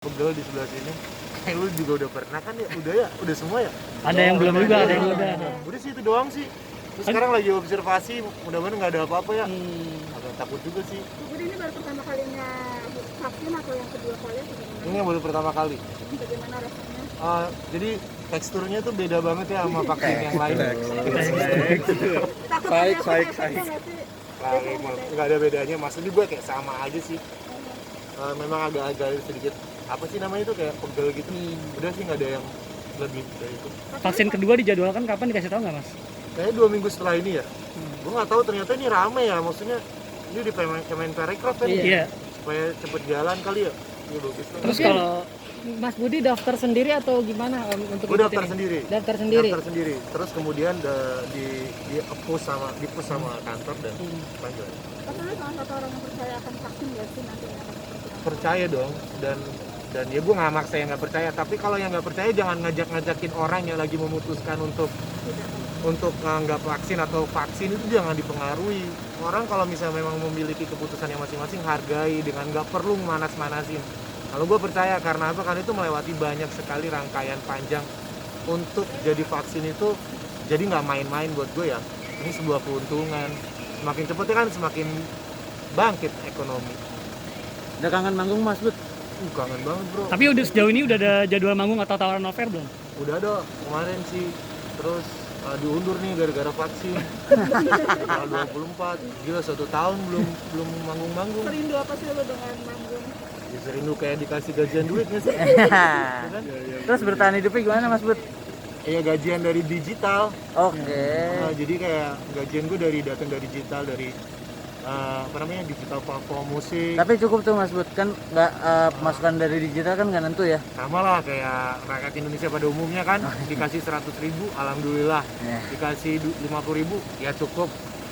pegel di sebelah sini. Kayak lu juga udah pernah kan ya? Udah semua ya? Ada yang belum juga, ada yang udah. Udah sih itu doang sih. Terus sekarang lagi observasi, mudah-mudahan nggak ada apa-apa ya. Agak takut juga sih. Jadi ini baru pertama kalinya vaksin atau yang kedua kali atau gimana? Ini yang baru pertama kali. Bagaimana rasanya? Jadi teksturnya tuh beda banget ya sama vaksin yang lain. Baik. Nggak ada bedanya, maksudnya gue kayak sama aja sih. Memang agak-agak sedikit apa sih namanya itu kayak pegel gitu. Udah sih nggak ada yang lebih dari itu. Vaksin kedua dijadwalkan kapan, dikasih tahu nggak mas? Kayaknya 2 minggu setelah ini ya. Gue nggak tahu, ternyata ini rame ya, maksudnya ini di Kemenparekraf kan. Iya. Supaya cepet jalan kali ya. Iya bagus lah. Terus kalau Mas Budi daftar sendiri atau gimana untuk Gue daftar ini? sendiri. Daftar sendiri. Daftar sendiri. Terus kemudian di push sama kantor dan lanjut. Katanya salah satu orang yang percaya akan vaksin nggak sih nantinya akan seperti apa? Percaya dong, dan ya gue nggak maksa yang nggak percaya, tapi kalau yang nggak percaya jangan ngajakin orang yang lagi memutuskan untuk nggak vaksin atau vaksin, itu jangan dipengaruhi. Orang kalau misalnya memang memiliki keputusan yang masing-masing, hargai dengan nggak perlu manas-manasin. Kalau gue percaya, karena apa? Karena itu melewati banyak sekali rangkaian panjang untuk jadi vaksin itu, jadi nggak main-main buat gue ya. Ini sebuah keuntungan. Semakin cepetnya kan semakin bangkit ekonomi. Udah kangen manggung Mas Bud? Kangen banget bro. Tapi udah sejauh ini udah ada jadwal manggung atau tawaran offer belum? Udah ada kemarin sih, terus diundur nih gara-gara vaksin. Tanggal 24, gila 1 tahun belum manggung-manggung. Serindu apa sih lo dengan manggung? Ya serindu kayak dikasih gajian duit nggak sih? Ya kan? Terus bertahan hidupnya gimana Mas Bud? Iya gajian dari digital. Oke. Jadi kayak gajian gue datang dari digital, dari digital platform musik. Tapi cukup tuh Mas Bud, kan nggak pemasukan dari digital kan nggak nentu ya? Sama lah kayak rakyat Indonesia pada umumnya kan, dikasih 100.000, alhamdulillah. Dikasih 50.000, ya cukup.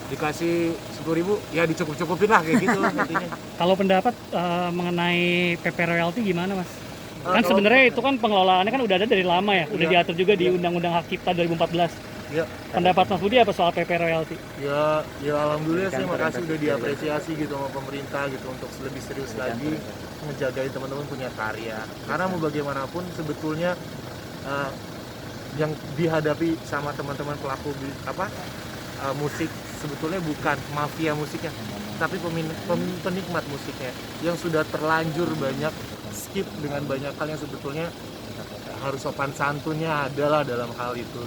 Dikasih 10.000, ya dicukup-cukupin lah kayak gitu intinya. Kalau pendapat mengenai PP royalty gimana mas? Kan kalau- sebenarnya itu kan pengelolaannya kan udah ada dari lama ya, udah Iya. diatur juga di Undang-Undang Hak Cipta 2014. Ya, Pendapat Mas Budi apa soal PP royalty? ya alhamdulillah sih, makasih udah diapresiasi gitu sama pemerintah gitu untuk lebih serius lagi ngejagain teman-teman punya karya. Karena mau bagaimanapun sebetulnya yang dihadapi sama teman-teman pelaku musik sebetulnya bukan mafia musiknya, tapi penikmat musiknya yang sudah terlanjur banyak skip dengan banyak hal yang sebetulnya harus sopan santunnya adalah dalam hal itu.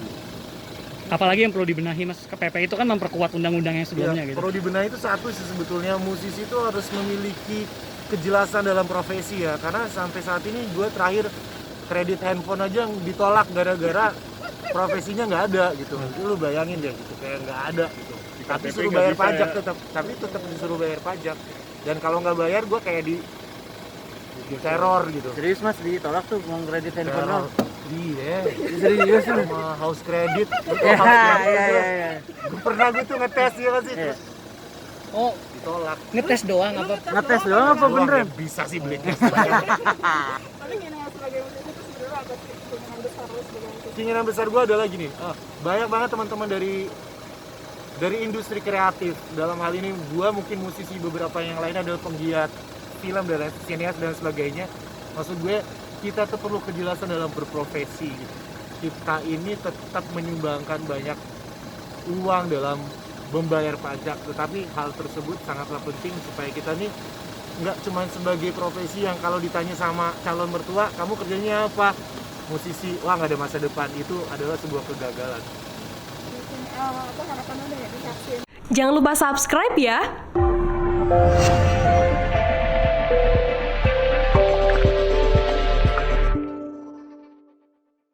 Apalagi yang perlu dibenahi mas, ke PP itu kan memperkuat undang-undang yang sebelumnya Ya, gitu. perlu dibenahi itu satu sih sebetulnya, musisi itu harus memiliki kejelasan dalam profesi ya, karena sampai saat ini gue terakhir kredit handphone aja ditolak gara-gara profesinya nggak ada gitu. Lu bayangin deh gitu, kayak nggak ada gitu. Tapi suruh bayar pajak tetap disuruh bayar pajak. Dan kalau nggak bayar gue kayak di teror gitu. Serius Mas, ditolak tuh mau kredit handphone lo? Iya. Serius lu? Sama house credit. Iya. Gue pernah gitu ngetes ya kan sih, terus Oh, ditolak. ngetes doang apa? Ngetes doang apa Wah, beneran? ya bisa sih beli. Tapi gini ya, sebagai musisi itu sebenarnya apa sih keinginan besar lo sebagai musisi? Keinginan besar gue adalah gini, banyak banget teman-teman dari industri kreatif. Dalam hal ini gue mungkin musisi, beberapa yang lain adalah penggiat film dan sinias dan sebagainya. Maksud gue, kita tuh perlu kejelasan dalam berprofesi gitu. Kita ini tetap menyumbangkan banyak uang dalam membayar pajak, tetapi hal tersebut sangatlah penting supaya kita nih nggak cuma sebagai profesi yang kalau ditanya sama calon mertua, kamu kerjanya apa? Musisi, wah nggak ada masa depan, itu adalah sebuah kegagalan. Harapan lo deh divaksin. Jangan lupa subscribe ya.